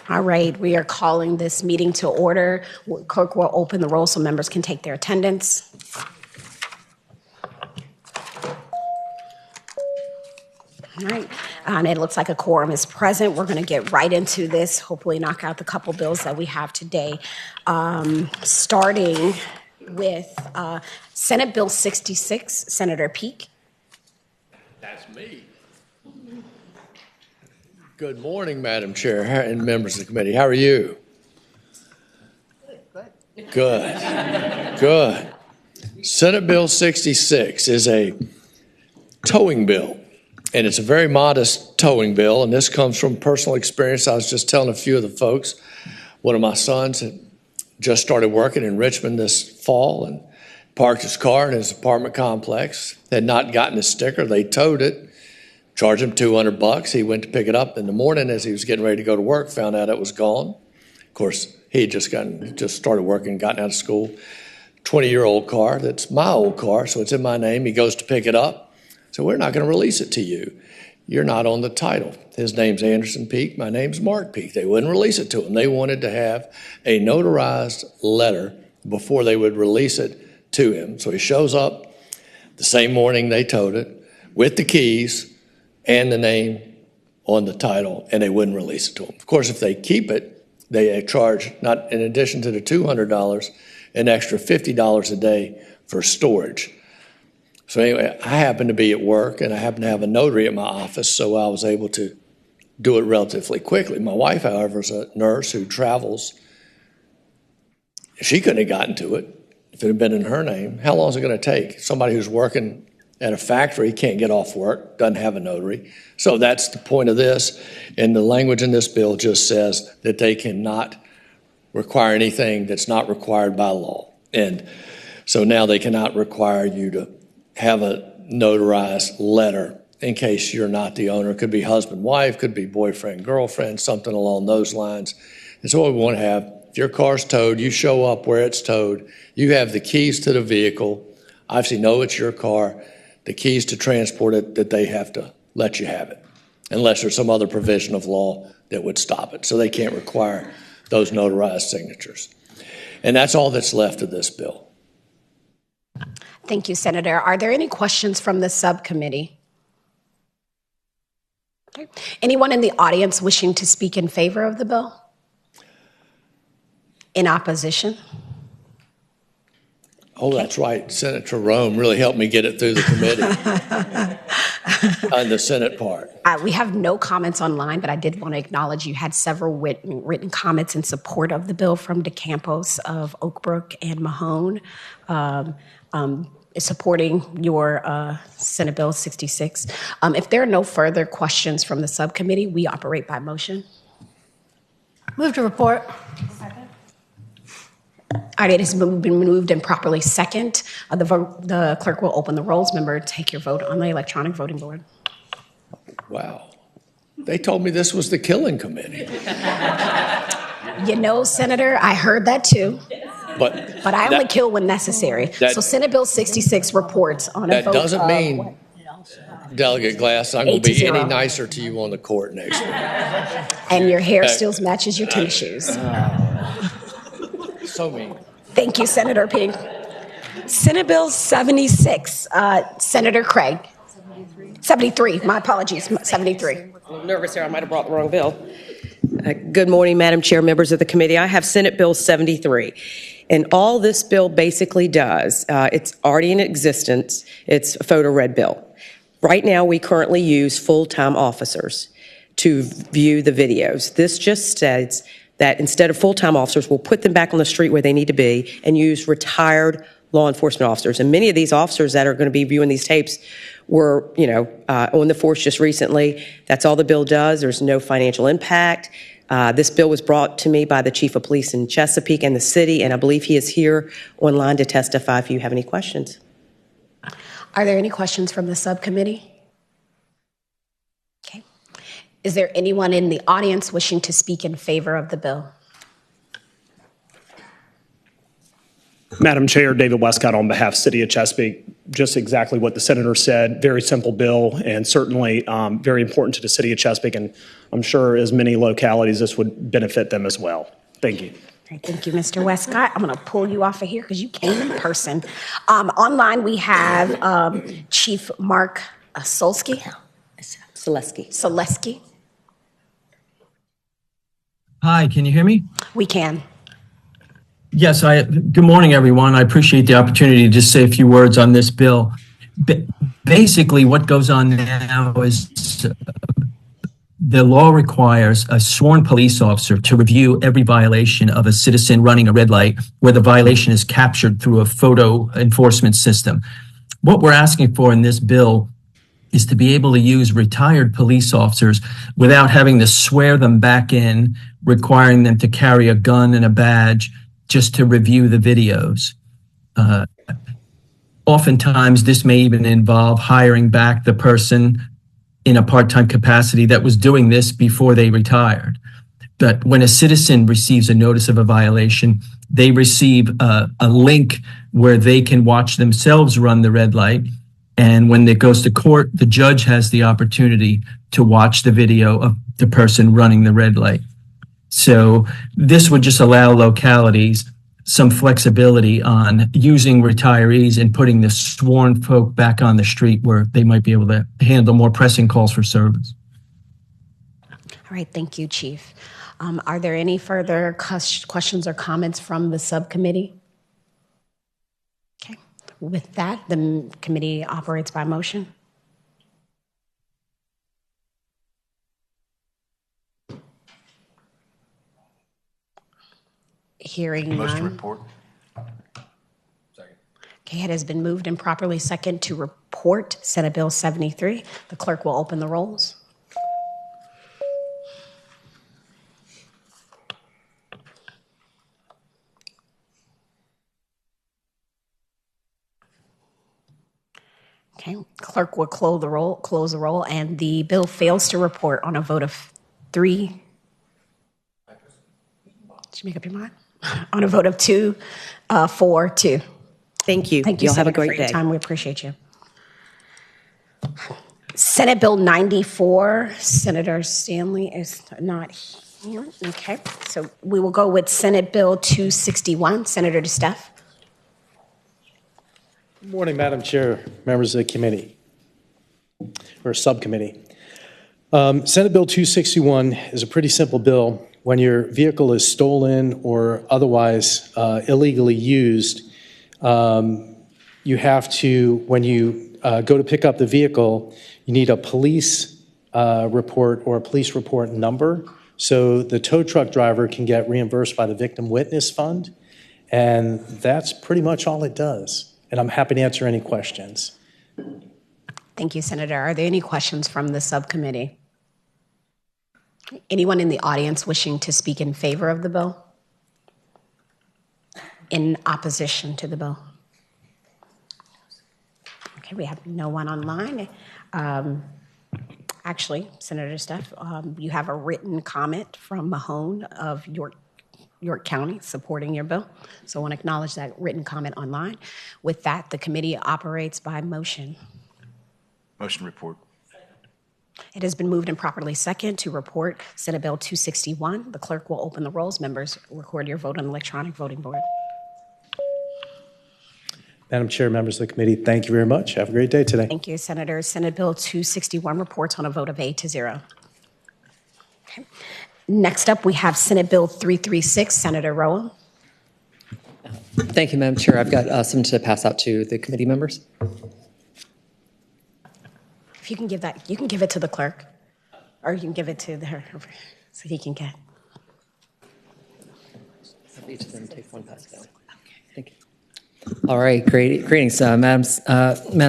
All right, we are calling this meeting to order. Clerk will open the roll so members can take their attendance. All right, and it looks like a quorum is present. We're going to get right into this, hopefully knock out the couple bills that we have today, starting with Senate Bill 66, Senator Peake. That's me. Good morning, Madam Chair and members of the committee. How are you? Good. Senate Bill 66 is a towing bill, and it's a very modest towing bill, and this comes from personal experience. I was just telling a few of the folks, one of my sons had just started working in Richmond this fall and parked his car in his apartment complex, had not gotten a sticker. They towed it. Charged him $200. He went to pick it up in the morning as he was getting ready to go to work, found out it was gone. Of course, he had just started working, gotten out of school. 20-year-old car, that's my old car, so it's in my name. He goes to pick it up. So we're not going to release it to you. You're not on the title. His name's Anderson Peake. My name's Mark Peake. They wouldn't release it to him. They wanted to have a notarized letter before they would release it to him. So he shows up the same morning they towed it with the keys and the name on the title, and they wouldn't release it to them. Of course, if they keep it, they charge, not in addition to the $200, an extra $50 a day for storage. So anyway, I happened to be at work, and I happened to have a notary at my office, so I was able to do it relatively quickly. My wife, however, is a nurse who travels. She couldn't have gotten to it if it had been in her name. How long is it going to take? Somebody who's working at a factory can't get off work, doesn't have a notary. So that's the point of this. And the language in this bill just says that they cannot require anything that's not required by law. And so now they cannot require you to have a notarized letter in case you're not the owner. It could be husband, wife, could be boyfriend, girlfriend, something along those lines. And so what we want to have, if your car's towed, you show up where it's towed, you have the keys to the vehicle, obviously know it's your car, the keys to transport it, that they have to let you have it, unless there's some other provision of law that would stop it. So they can't require those notarized signatures. And that's all that's left of this bill. Thank you, Senator. Are there any questions from the subcommittee? Okay. Anyone in the audience wishing to speak in favor of the bill? In opposition? Oh, that's right. Senator Rome really helped me get it through the committee on the Senate part. We have no comments online, but I did want to acknowledge you had several written comments in support of the bill from DeCampos of Oakbrook and Mahone, supporting your Senate Bill 66. If there are no further questions from the subcommittee, we operate by motion. Move to report. All right, it has been moved and properly second. The clerk will open the rolls. Member, take your vote on the electronic voting board. Wow. They told me this was the killing committee. You know, Senator, I heard that too. But I only kill when necessary. So Senate Bill 66 reports on a vote. That doesn't mean, Delegate Glass, I'm going to be any nicer to you on the court next week. And your hair still matches your tennis shoes. So mean. Thank you, Senator Pink. Senate Bill 76, Senator Craig. 73, my apologies, 73. I'm a little nervous here, I might have brought the wrong bill. Good morning, Madam Chair, members of the committee. I have Senate Bill 73. And all this bill basically does, it's already in existence, it's a photo read bill. Right now, we currently use full-time officers to view the videos. This just says that instead of full-time officers, we'll put them back on the street where they need to be and use retired law enforcement officers. And many of these officers that are going to be viewing these tapes were, on the force just recently. That's all the bill does. There's no financial impact. This bill was brought to me by the Chief of Police in Chesapeake and the city, and I believe he is here online to testify if you have any questions. Are there any questions from the subcommittee? Okay. Is there anyone in the audience wishing to speak in favor of the bill? Madam Chair, David Westcott on behalf of City of Chesapeake. Just exactly what the Senator said. Very simple bill and certainly very important to the City of Chesapeake. And I'm sure as many localities, this would benefit them as well. Thank you. Right, thank you, Mr. Westcott. I'm going to pull you off of here because you came in person. Online, we have Chief Mark Solsky. Selesky. Hi, can you hear me? We can. Yes, good morning, everyone. I appreciate the opportunity to just say a few words on this bill. Basically, what goes on now is the law requires a sworn police officer to review every violation of a citizen running a red light where the violation is captured through a photo enforcement system. What we're asking for in this bill is to be able to use retired police officers without having to swear them back in, requiring them to carry a gun and a badge just to review the videos. Oftentimes, this may even involve hiring back the person in a part-time capacity that was doing this before they retired. But when a citizen receives a notice of a violation, they receive a link where they can watch themselves run the red light. And when it goes to court, the judge has the opportunity to watch the video of the person running the red light. So this would just allow localities some flexibility on using retirees and putting the sworn folk back on the street where they might be able to handle more pressing calls for service. All right, thank you, Chief. Are there any further questions or comments from the subcommittee? Okay, with that, the committee operates by motion. Hearing none. Motion to report. Second. Okay, it has been moved and properly second to report Senate Bill 73. The clerk will open the rolls. Okay, clerk will close the roll, and the bill fails to report on a vote of 3. Did you make up your mind? On a vote of 2, 4, 2. Thank you. Thank you, Y'all have a Senator, great for your day. time. We appreciate you. Senate Bill 94, Senator Stanley is not here. Okay, so we will go with Senate Bill 261. Senator DeSteffe. Good morning, Madam Chair, members of the committee, or subcommittee. Senate Bill 261 is a pretty simple bill. When your vehicle is stolen or otherwise illegally used, you have to, when you go to pick up the vehicle, you need a police report or a police report number so the tow truck driver can get reimbursed by the Victim Witness Fund. And that's pretty much all it does. And I'm happy to answer any questions. Thank you, Senator. Are there any questions from the subcommittee? Anyone in the audience wishing to speak in favor of the bill? In opposition to the bill? Okay, we have no one online. Actually, Senator DeSteffe, you have a written comment from Mahone of York County supporting your bill. So I want to acknowledge that written comment online. With that, the committee operates by motion. Motion to report. It has been moved and properly second to report Senate Bill 261. The clerk will open the rolls. Members, record your vote on the electronic voting board. Madam Chair, members of the committee, thank you very much. Have a great day today. Thank you, Senator. Senate Bill 261 reports on a vote of 8-0. Okay. Next up, we have Senate Bill 336. Senator Rowan. Thank you, Madam Chair. I've got some to pass out to the committee members. If you can give that, you can give it to the clerk, or you can give it to her so he can get. Each of them take one pass down. Thank you. All right, greetings, Madam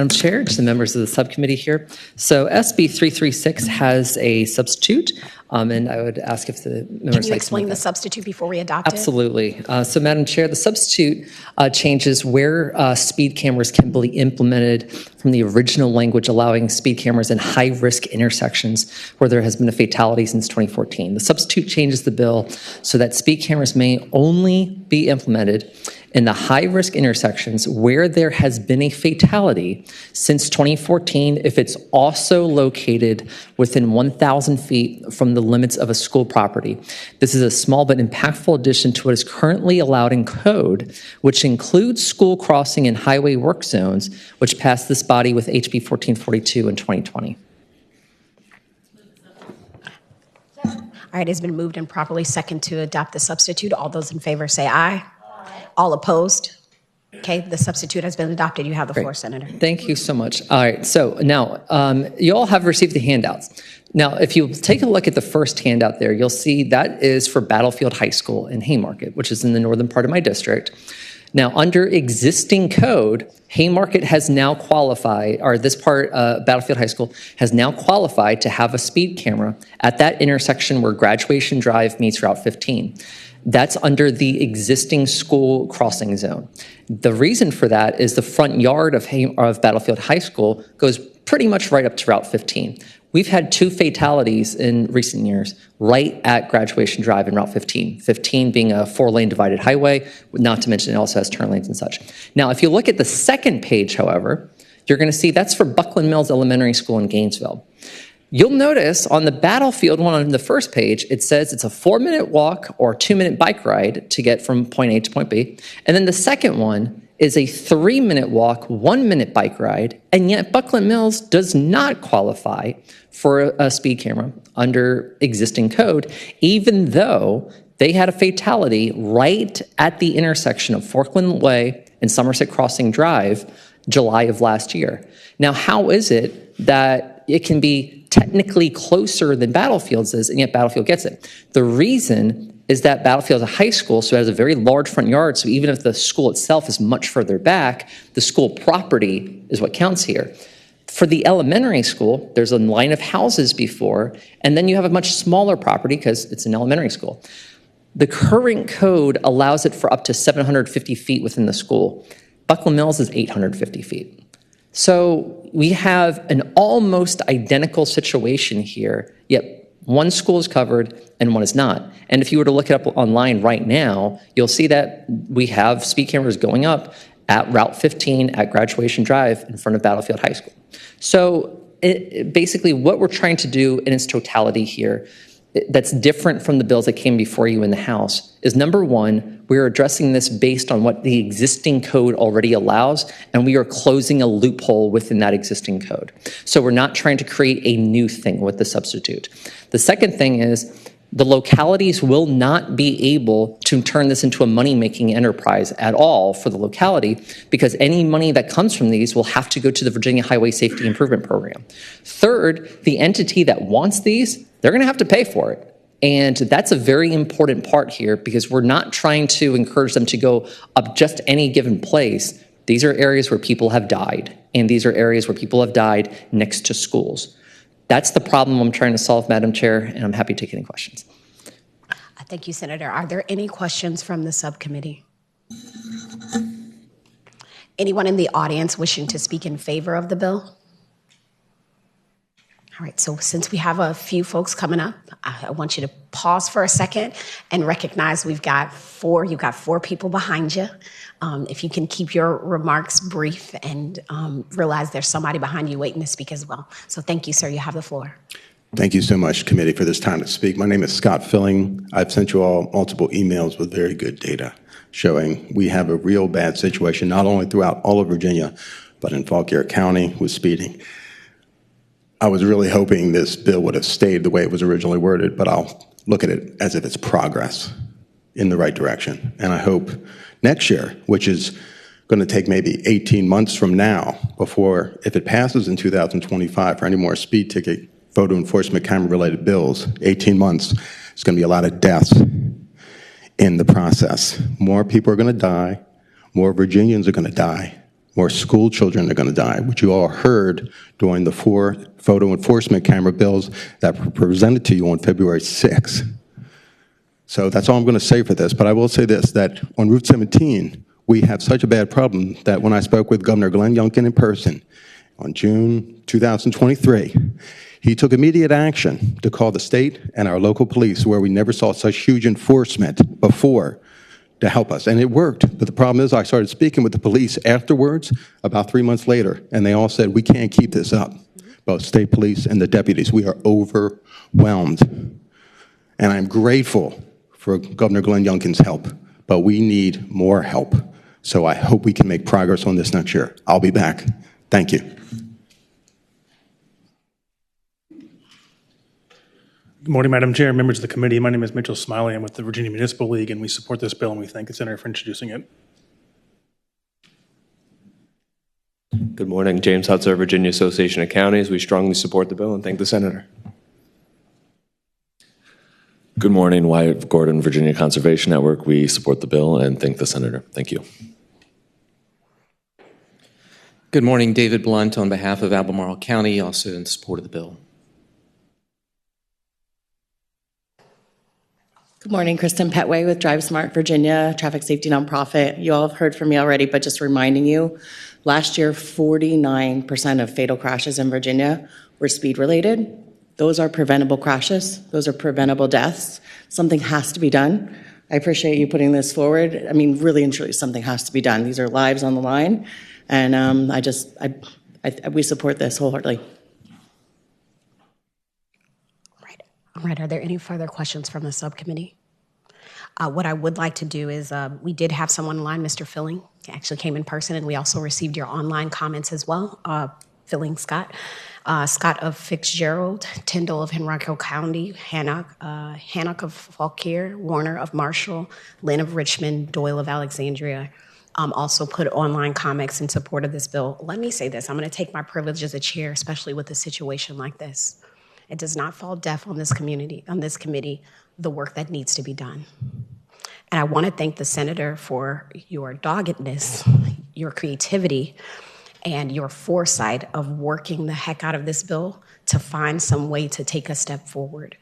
Chair, to the members of the subcommittee here. So SB 336 has a substitute, and I would ask if the members... Can you explain the substitute before we adopt it? Absolutely. So, Madam Chair, the substitute changes where speed cameras can be implemented from the original language, allowing speed cameras in high-risk intersections where there has been a fatality since 2014. The substitute changes the bill so that speed cameras may only be implemented in the high-risk intersections where there has been a fatality since 2014 if it's also located within 1,000 feet from the limits of a school property. This is a small but impactful addition to what is currently allowed in code, which includes school crossing and highway work zones, which passed this body with HB 1442 in 2020. All right, it's been moved and properly second to adopt the substitute. All those in favor say aye. All opposed? Okay, the substitute has been adopted. You have the floor, Senator. Thank you so much. All right, so now you all have received the handouts. Now, if you take a look at the first handout there, you'll see that is for Battlefield High School in Haymarket, which is in the northern part of my district. Now, under existing code, Haymarket has now qualified, or this part, Battlefield High School, has now qualified to have a speed camera at that intersection where Graduation Drive meets Route 15. That's under the existing school crossing zone. The reason for that is the front yard of Battlefield High School goes pretty much right up to Route 15. We've had 2 fatalities in recent years right at Graduation Drive and Route 15. 15 being a 4-lane divided highway, not to mention it also has turn lanes and such. Now, if you look at the second page, however, you're going to see that's for Buckland Mills Elementary School in Gainesville. You'll notice on the Battlefield one on the first page, it says it's a 4-minute walk or 2-minute bike ride to get from point A to point B. And then the second one is a 3-minute walk, 1-minute bike ride, and yet Buckland Mills does not qualify for a speed camera under existing code, even though they had a fatality right at the intersection of Forkland Way and Somerset Crossing Drive, July of last year. Now, how is it that it can be technically closer than Battlefield's is, and yet Battlefield gets it? The reason is that Battlefield is a high school, so it has a very large front yard, so even if the school itself is much further back, the school property is what counts here. For the elementary school, there's a line of houses before, and then you have a much smaller property because it's an elementary school. The current code allows it for up to 750 feet within the school. Buckland Mills is 850 feet. So we have an almost identical situation here, yet one school is covered and one is not. And if you were to look it up online right now, you'll see that we have speed cameras going up at Route 15 at Graduation Drive in front of Battlefield High School. So basically what we're trying to do in its totality here that's different from the bills that came before you in the House is, number one, we're addressing this based on what the existing code already allows, and we are closing a loophole within that existing code. So we're not trying to create a new thing with the substitute. The second thing is the localities will not be able to turn this into a money-making enterprise at all for the locality, because any money that comes from these will have to go to the Virginia Highway Safety Improvement Program. Third, the entity that wants these, they're going to have to pay for it. And that's a very important part here, because we're not trying to encourage them to go up just any given place. These are areas where people have died, and these are areas where people have died next to schools. That's the problem I'm trying to solve, Madam Chair, and I'm happy to take any questions. Thank you, Senator. Are there any questions from the subcommittee? Anyone in the audience wishing to speak in favor of the bill? All right, so since we have a few folks coming up, I want you to pause for a second and recognize you've got four people behind you. If you can keep your remarks brief and realize there's somebody behind you waiting to speak as well. So thank you, sir. You have the floor. Thank you so much, committee, for this time to speak. My name is Scott Filling. I've sent you all multiple emails with very good data showing we have a real bad situation, not only throughout all of Virginia, but in Fauquier County with speeding. I was really hoping this bill would have stayed the way it was originally worded, but I'll look at it as if it's progress in the right direction. And I hope next year, which is going to take maybe 18 months from now before, if it passes in 2025 for any more speed ticket, photo enforcement camera related bills, 18 months, it's going to be a lot of deaths in the process. More people are going to die, more Virginians are going to die, more school children are going to die, which you all heard during the 4 photo enforcement camera bills that were presented to you on February 6th. So that's all I'm going to say for this, but I will say this, that on Route 17, we have such a bad problem that when I spoke with Governor Glenn Youngkin in person on June 2023, he took immediate action to call the state and our local police, where we never saw such huge enforcement before, to help us. And it worked. But the problem is I started speaking with the police afterwards, about 3 months later, and they all said, we can't keep this up. Both state police and the deputies. We are overwhelmed. And I'm grateful for Governor Glenn Youngkin's help, but we need more help. So I hope we can make progress on this next year. I'll be back. Thank you. Good morning, Madam Chair, members of the committee. My name is Mitchell Smiley. I'm with the Virginia Municipal League, and we support this bill, and we thank the senator for introducing it. Good morning. James Hutzer, Virginia Association of Counties. We strongly support the bill and thank the senator. Good morning. Wyatt Gordon, Virginia Conservation Network. We support the bill and thank the senator. Thank you. Good morning. David Blunt on behalf of Albemarle County, also in support of the bill. Good morning, Kristen Petway with Drive Smart Virginia, traffic safety nonprofit. You all have heard from me already, but just reminding you, last year, 49% of fatal crashes in Virginia were speed related. Those are preventable crashes. Those are preventable deaths. Something has to be done. I appreciate you putting this forward. I mean, really and truly, something has to be done. These are lives on the line, and we support this wholeheartedly. All right, are there any further questions from the subcommittee? What I would like to do is, we did have someone online, Mr. Filling, actually came in person, and we also received your online comments as well. Filling Scott. Scott of Fitzgerald, Tyndall of Henrico County, Hannock of Fauquier, Warner of Marshall, Lynn of Richmond, Doyle of Alexandria, also put online comments in support of this bill. Let me say this, I'm gonna take my privilege as a chair, especially with a situation like this. It does not fall deaf on this community, on this committee, the work that needs to be done. And I want to thank the senator for your doggedness, your creativity, and your foresight of working the heck out of this bill to find some way to take a step forward.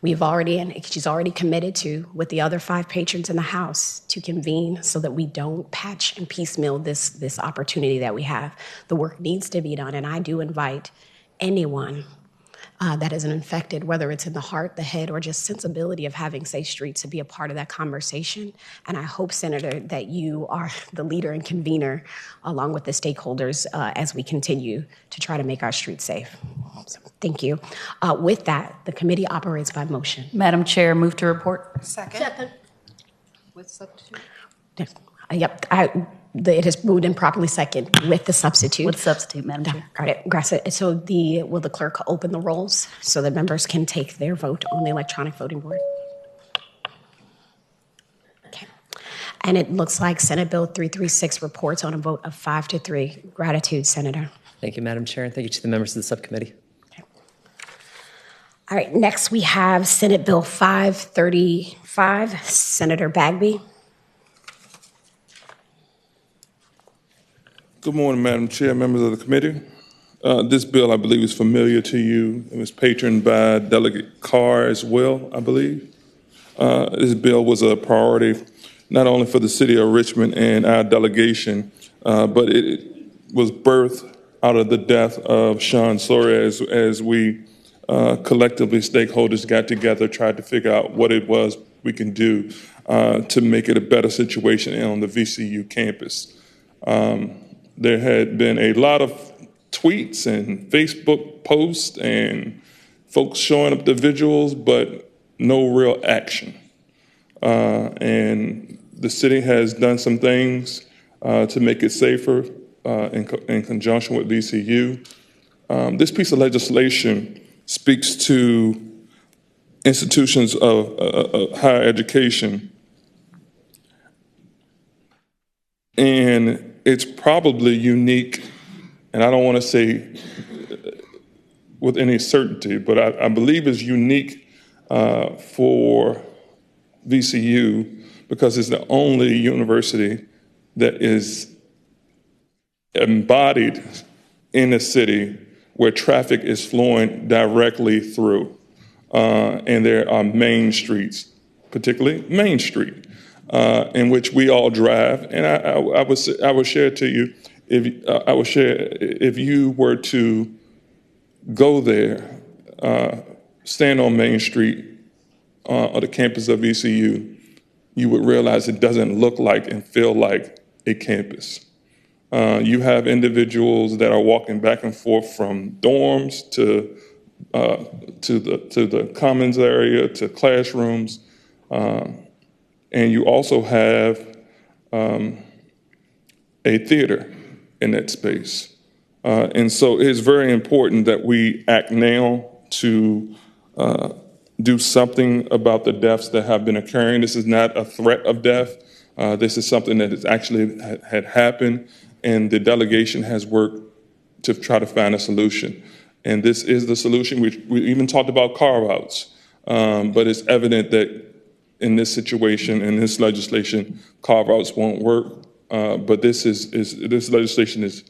She's already committed to, with the other 5 patrons in the House, to convene so that we don't patch and piecemeal this opportunity that we have. The work needs to be done, and I do invite anyone that is infected, whether it's in the heart, the head, or just sensibility of having safe streets, to be a part of that conversation. And I hope, Senator, that you are the leader and convener along with the stakeholders as we continue to try to make our streets safe. So, thank you. With that, the committee operates by motion. Madam Chair, move to report. Second. With substitute? Yep, it has moved in properly second with the substitute. With substitute, Madam Chair. Got it. Gracias. So will the clerk open the rolls so that members can take their vote on the electronic voting board? Okay. And it looks like Senate Bill 336 reports on a vote of 5-3. Gratitude, Senator. Thank you, Madam Chair, and thank you to the members of the subcommittee. Okay. All right, next we have Senate Bill 535, Senator Bagby. Good morning, Madam Chair, members of the committee. This bill, I believe, is familiar to you. It was patroned by Delegate Carr as well, I believe. This bill was a priority not only for the city of Richmond and our delegation, but it was birthed out of the death of Sean Sawyer as we collectively, stakeholders got together, tried to figure out what it was we can do to make it a better situation on the VCU campus. There had been a lot of tweets and Facebook posts and folks showing up the visuals, but no real action. And the city has done some things to make it safer in conjunction with VCU. This piece of legislation speaks to institutions of higher education, and it's probably unique, and I don't want to say with any certainty, but I believe it's unique for VCU because it's the only university that is embodied in a city where traffic is flowing directly through, and there are main streets, particularly Main Street, in which we all drive. And I would share to you, if you were to go there, stand on Main Street on the campus of VCU, you would realize it doesn't look like and feel like a campus. You have individuals that are walking back and forth from dorms to the commons area to classrooms, and you also have a theater in that space. And so it's very important that we act now to do something about the deaths that have been occurring. This is not a threat of death. This is something that has actually had happened, and the delegation has worked to try to find a solution. And this is the solution. We even talked about carve-outs, but it's evident that in this situation, in this legislation, carve-outs won't work. But this legislation is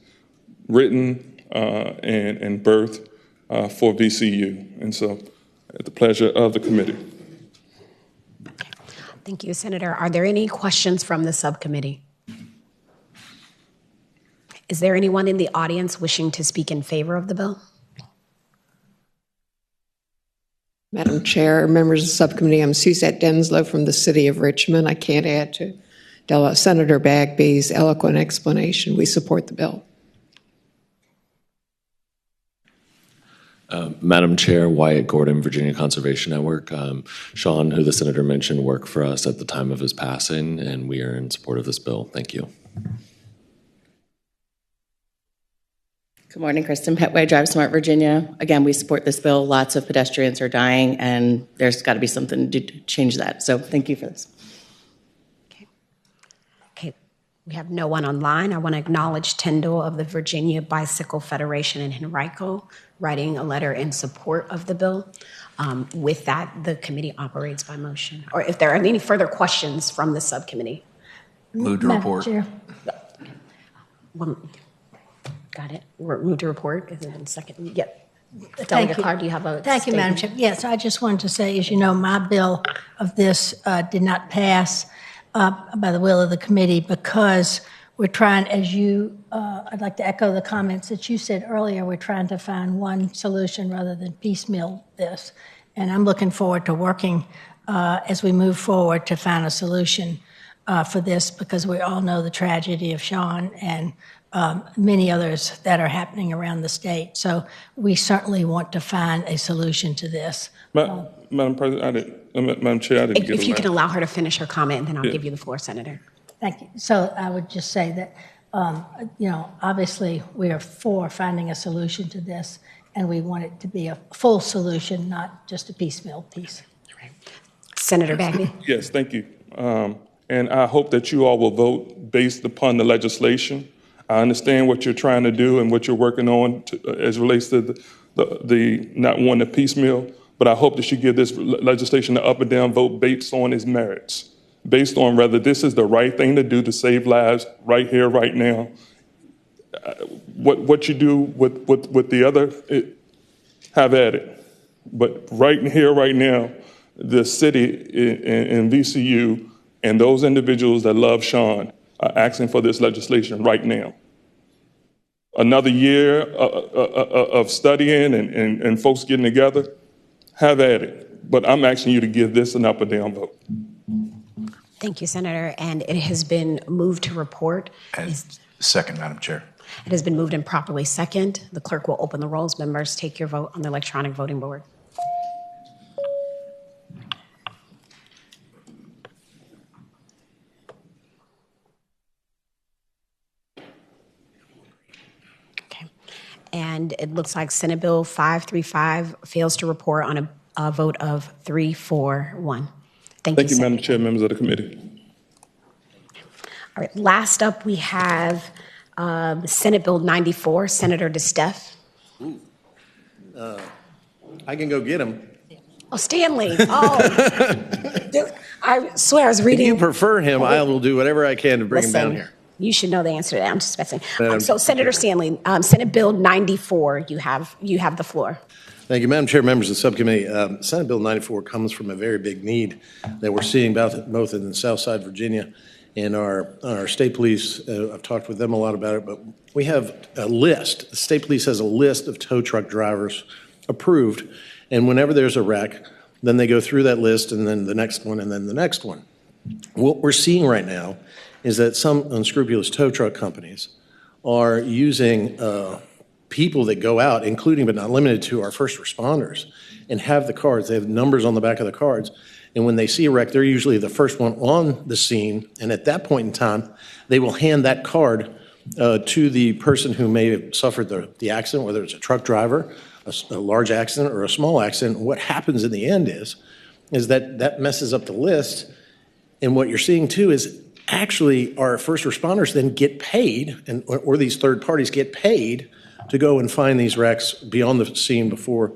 written and birthed for VCU. And so at the pleasure of the committee. Thank you, Senator. Are there any questions from the subcommittee? Is there anyone in the audience wishing to speak in favor of the bill? Madam Chair, members of the subcommittee, I'm Suzette Denslow from the city of Richmond. I can't add to Senator Bagby's eloquent explanation. We support the bill. Madam Chair, Wyatt Gordon, Virginia Conservation Network. Sean, who the senator mentioned, worked for us at the time of his passing, and we are in support of this bill. Thank you. Good morning, Kristen Petway, Drive Smart, Virginia. Again, we support this bill. Lots of pedestrians are dying, and there's got to be something to change that. So thank you for this. Okay, we have no one online. I want to acknowledge Tyndall of the Virginia Bicycle Federation in Henrico writing a letter in support of the bill. With that, the committee operates by motion. Or if there are any further questions from the subcommittee. Move to report. Chair. Got it. Move to report. Is it in second? Yep. Delegate Clark, do you have a Thank you, Madam Chair. Yes, I just wanted to say, as you know, my bill of this did not pass by the will of the committee because we're trying, as you, I'd like to echo the comments that you said earlier, we're trying to find one solution rather than piecemeal this. And I'm looking forward to working as we move forward to find a solution for this because we all know the tragedy of Sean and many others that are happening around the state. So we certainly want to find a solution to this. Madam President, Madam Chair, I didn't get it. If you can allow her to finish her comment, and then I'll give you the floor, Senator. Thank you. So I would just say that, obviously we are for finding a solution to this, and we want it to be a full solution, not just a piecemeal piece. Right. Senator Bagby. Yes, thank you. And I hope that you all will vote based upon the legislation. I understand what you're trying to do and what you're working on as relates to the not wanting to piecemeal, but I hope that you give this legislation an up or down vote based on its merits, based on whether this is the right thing to do to save lives right here, right now. What you do with the other, have at it. But right here, right now, the city and VCU and those individuals that love Sean are asking for this legislation right now. Another year of studying and folks getting together, have at it. But I'm asking you to give this an up or down vote. Thank you, Senator. And it has been moved to report. Second, Madam Chair. It has been moved and properly second. The clerk will open the rolls. Members, take your vote on the electronic voting board. And it looks like Senate Bill 535 fails to report on a vote of 3-4-1. Thank you, Madam Chair, members of the committee. All right, last up we have Senate Bill 94, Senator DeSteffe. I can go get him. Oh, Stanley. Oh, dude, I swear I was reading. If you prefer him, I will do whatever I can to bring him down here. You should know the answer to that. I'm just messing. So, Senator Stanley, Senate Bill 94, you have the floor. Thank you, Madam Chair, members of the subcommittee. Senate Bill 94 comes from a very big need that we're seeing both in the South Side Virginia and our state police. I've talked with them a lot about it, but we have a list. The state police has a list of tow truck drivers approved, and whenever there's a wreck, then they go through that list, and then the next one, and then the next one. What we're seeing right now is that some unscrupulous tow truck companies are using people that go out, including but not limited to our first responders, and have the cards. They have numbers on the back of the cards. And when they see a wreck, they're usually the first one on the scene. And at that point in time, they will hand that card to the person who may have suffered the accident, whether it's a truck driver, a large accident, or a small accident. What happens in the end is that messes up the list. And what you're seeing too is actually our first responders then get paid, or these third parties get paid to go and find these wrecks beyond the scene before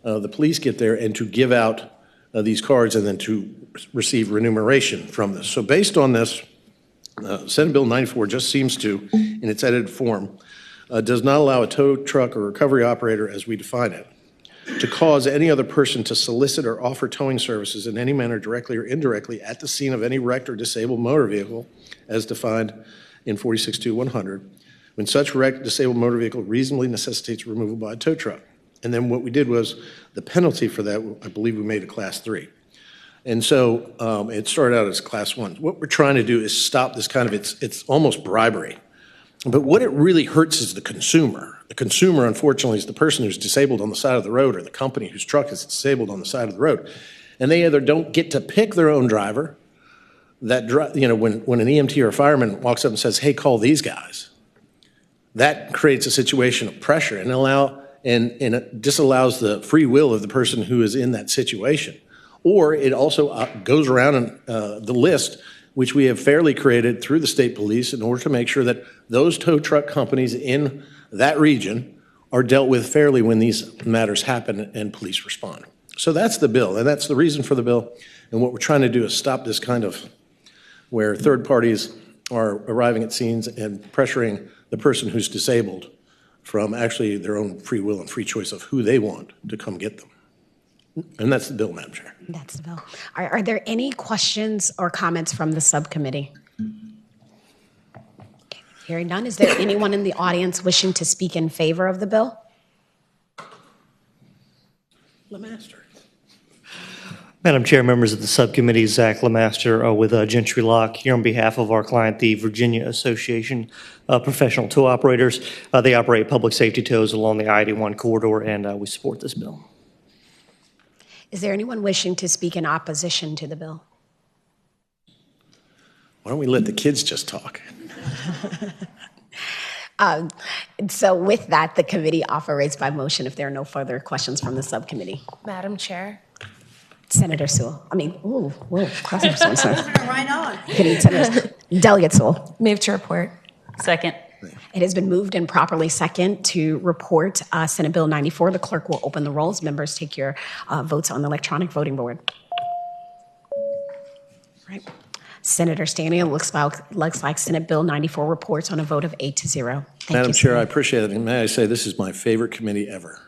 the police get there, and to give out these cards and then to receive remuneration from this. So based on this, Senate Bill 94 just seems to, in its edited form, does not allow a tow truck or recovery operator, as we define it, to cause any other person to solicit or offer towing services in any manner, directly or indirectly, at the scene of any wrecked or disabled motor vehicle, as defined in 46.2.100, when such wrecked, disabled motor vehicle reasonably necessitates removal by a tow truck. And then what we did was the penalty for that, I believe we made a Class 3. And so it started out as Class 1. What we're trying to do is stop this kind of, it's almost bribery. But what it really hurts is the consumer. The consumer, unfortunately, is the person who's disabled on the side of the road, or the company whose truck is disabled on the side of the road. And they either don't get to pick their own driver, when an EMT or a fireman walks up and says, hey, call these guys, that creates a situation of pressure and it disallows the free will of the person who is in that situation. Or it also goes around the list, which we have fairly created through the state police in order to make sure that those tow truck companies in that region are dealt with fairly when these matters happen and police respond. So that's the bill, and that's the reason for the bill. And what we're trying to do is stop this kind of where third parties are arriving at scenes and pressuring the person who's disabled from actually their own free will and free choice of who they want to come get them. And that's the bill, Madam Chair. That's the bill. Are there any questions or comments from the subcommittee? Okay, hearing none, is there anyone in the audience wishing to speak in favor of the bill? LeMaster. Madam Chair, members of the subcommittee, Zach LeMaster with Gentry Lock, here on behalf of our client, the Virginia Association of Professional Tow Operators. They operate public safety tows along the I-81 corridor, and we support this bill. Is there anyone wishing to speak in opposition to the bill? Why don't we let the kids just talk? So with that, the committee operates by motion if there are no further questions from the subcommittee. Madam Chair. Senator Sewell. Right on. Delegate Sewell. Move to report. Second. It has been moved and properly second to report Senate Bill 94. The clerk will open the rolls. Members, take your votes on the electronic voting board. Right. Senator Stanley, it looks like Senate Bill 94 reports on a vote of 8-0. Madam Chair, I appreciate it. And may I say, this is my favorite committee ever.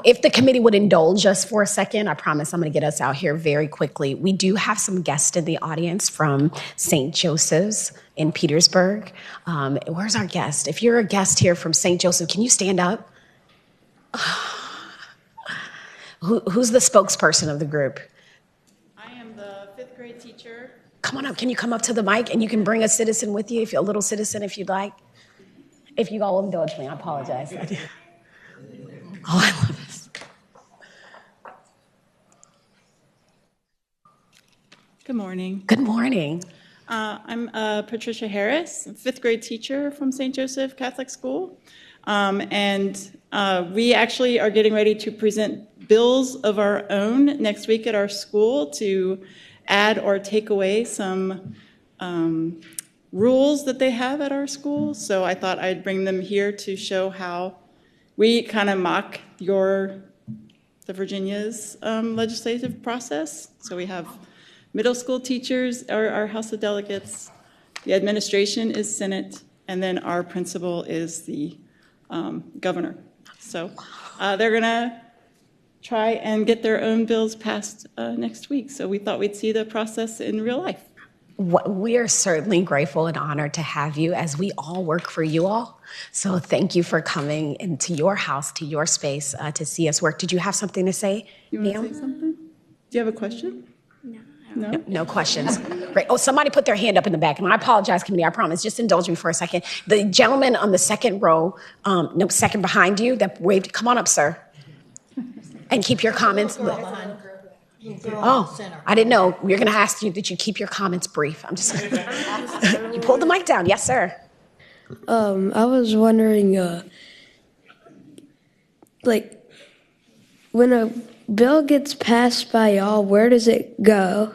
If the committee would indulge us for a second, I promise I'm going to get us out here very quickly. We do have some guests in the audience from St. Joseph's in Petersburg. Where's our guest? If you're a guest here from St. Joseph, can you stand up? Who's the spokesperson of the group? I am the 5th grade teacher. Come on up. Can you come up to the mic and you can bring a citizen with you, a little citizen if you'd like? If you all indulge me, I apologize. Oh, I love this. Good morning. Good morning. I'm Patricia Harris, 5th grade teacher from St. Joseph Catholic School. And we actually are getting ready to present bills of our own next week at our school to add or take away some rules that they have at our school. So I thought I'd bring them here to show how we kind of mock the Virginia's legislative process. So we have middle school teachers, our House of Delegates, the administration is Senate, and then our principal is the governor. So they're going to try and get their own bills passed next week. So we thought we'd see the process in real life. We are certainly grateful and honored to have you as we all work for you all. So thank you for coming into your house, to your space, to see us work. Did you have something to say, You want to say something? Do you have a question? No, I No questions. Great. Oh, somebody put their hand up in the back, and I apologize, committee, I promise. Just indulge me for a second. The gentleman on the second row, no, second behind you that waved, come on up, sir. And keep your comments. Oh, I didn't know. We're going to ask you that you keep your comments brief. I'm just, you pulled the mic down. Yes, sir. I was wondering, like, when a bill gets passed by y'all, where does it go?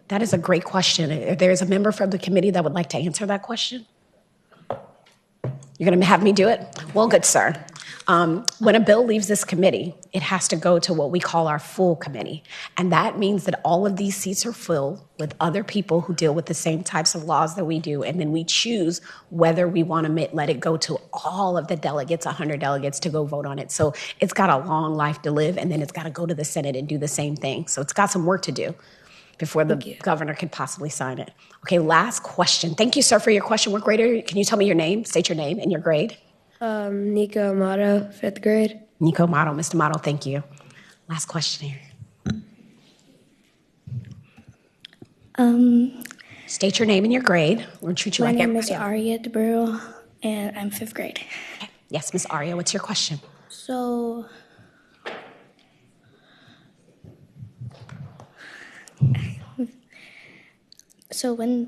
That is a great question. If there's a member from the committee that would like to answer that question. You're going to have me do it? Well, good, sir. When a bill leaves this committee, it has to go to what we call our full committee. And that means that all of these seats are filled with other people who deal with the same types of laws that we do. And then we choose whether we want to let it go to all of the delegates, 100 delegates, to go vote on it. So it's got a long life to live, and then it's got to go to the Senate and do the same thing. So it's got some work to do before the governor could possibly sign it. Okay, last question. Thank you, sir, for your question. What grade are you? Can you tell me your name? State your name and your grade. Nico Amato, 5th grade. Nico Amato, Mr. Amato, thank you. Last question here. State your name and your grade. We'll treat you My like name everybody is else. Aria DeBrew, and I'm 5th grade. Yes, Miss Aria, what's your question? So, when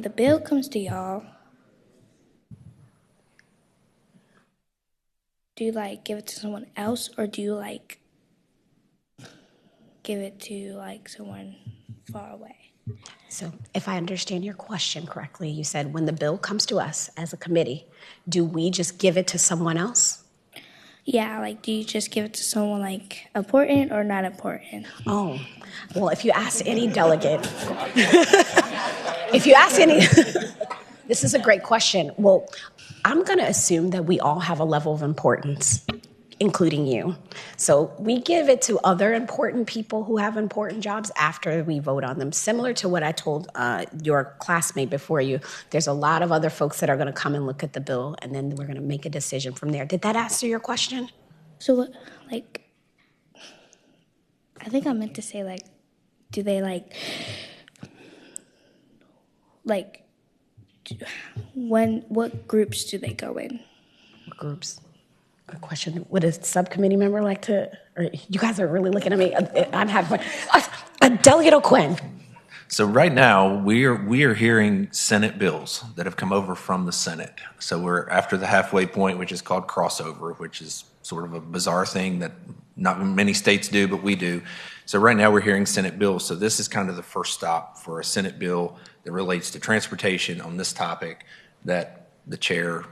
the bill comes to y'all, do you like give it to someone else, or do you like give it to like someone far away? So if I understand your question correctly, you said when the bill comes to us as a committee, do we just give it to someone else? Yeah, like do you just give it to someone like important or not important? Oh, well, if you ask any delegate, if you ask any, this is a great question. Well, I'm going to assume that we all have a level of importance, including you. So we give it to other important people who have important jobs after we vote on them. Similar to what I told your classmate before you, there's a lot of other folks that are going to come and look at the bill, and then we're going to make a decision from there. Did that answer your question? So, like, I think I meant to say, like, do they, what groups do they go in? What groups? Good question. Would a subcommittee member like to, or you guys are really looking at me. I'm having fun. Delegate O'Quinn. So right now, we are hearing Senate bills that have come over from the Senate. So we're after the halfway point, which is called crossover, which is sort of a bizarre thing that not many states do, but we do. So right now we're hearing Senate bills. So this is kind of the first stop for a Senate bill that relates to transportation on this topic that the chair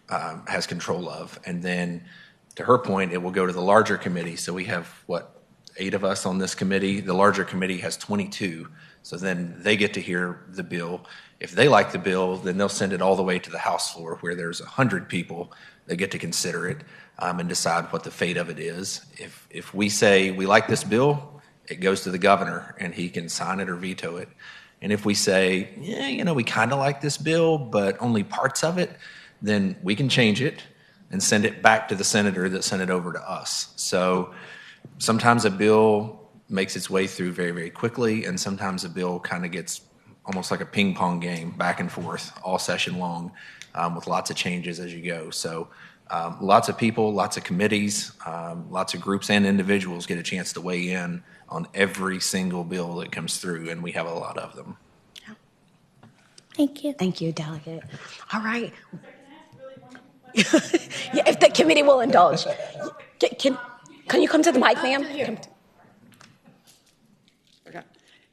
has control of. And then to her point, it will go to the larger committee. So we have, 8 of us on this committee. The larger committee has 22. So then they get to hear the bill. If they like the bill, then they'll send it all the way to the House floor where there's 100 people that get to consider it and decide what the fate of it is. If we say we like this bill, it goes to the governor and he can sign it or veto it. And if we say, yeah, we kind of like this bill, but only parts of it, then we can change it and send it back to the senator that sent it over to us. So sometimes a bill makes its way through very, very quickly, and sometimes a bill kind of gets almost like a ping pong game back and forth all session long with lots of changes as you go. So lots of people, lots of committees, lots of groups and individuals get a chance to weigh in on every single bill that comes through, and we have a lot of them. Thank you. Thank you, Delegate. All right. Yeah, if the committee will indulge. Can you come to the mic, ma'am?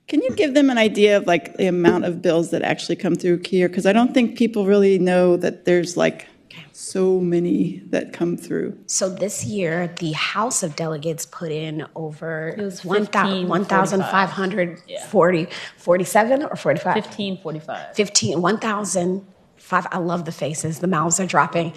Can you give them an idea of like the amount of bills that actually come through here? Because I don't think people really know that there's like so many that come through. So this year, the House of Delegates put in over 1,547 or 45? 1545. 1,005. I love the faces. The mouths are dropping.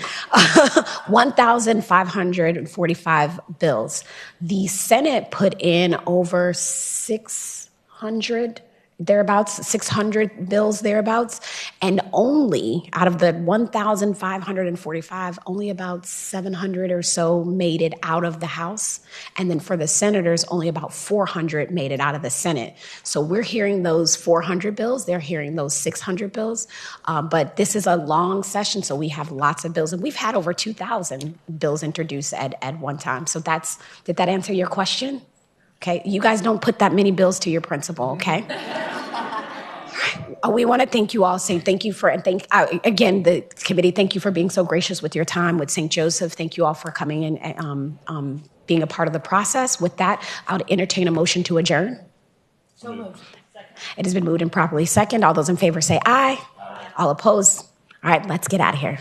1,545 bills. The Senate put in over 600 thereabouts, 600 bills thereabouts, and only out of the 1,545, only about 700 or so made it out of the House. And then for the senators, only about 400 made it out of the Senate. So we're hearing those 400 bills, they're hearing those 600 bills. But this is a long session, so we have lots of bills. And we've had over 2,000 bills introduced at one time. So did that answer your question? Okay, you guys don't put that many bills to your principal, okay? We want to thank you all, say thank you for, and again, the committee, thank you for being so gracious with your time with St. Joseph. Thank you all for coming in and being a part of the process. With that, I would entertain a motion to adjourn. So moved. It has been moved and properly second. All those in favor say aye. All opposed? All right, let's get out of here.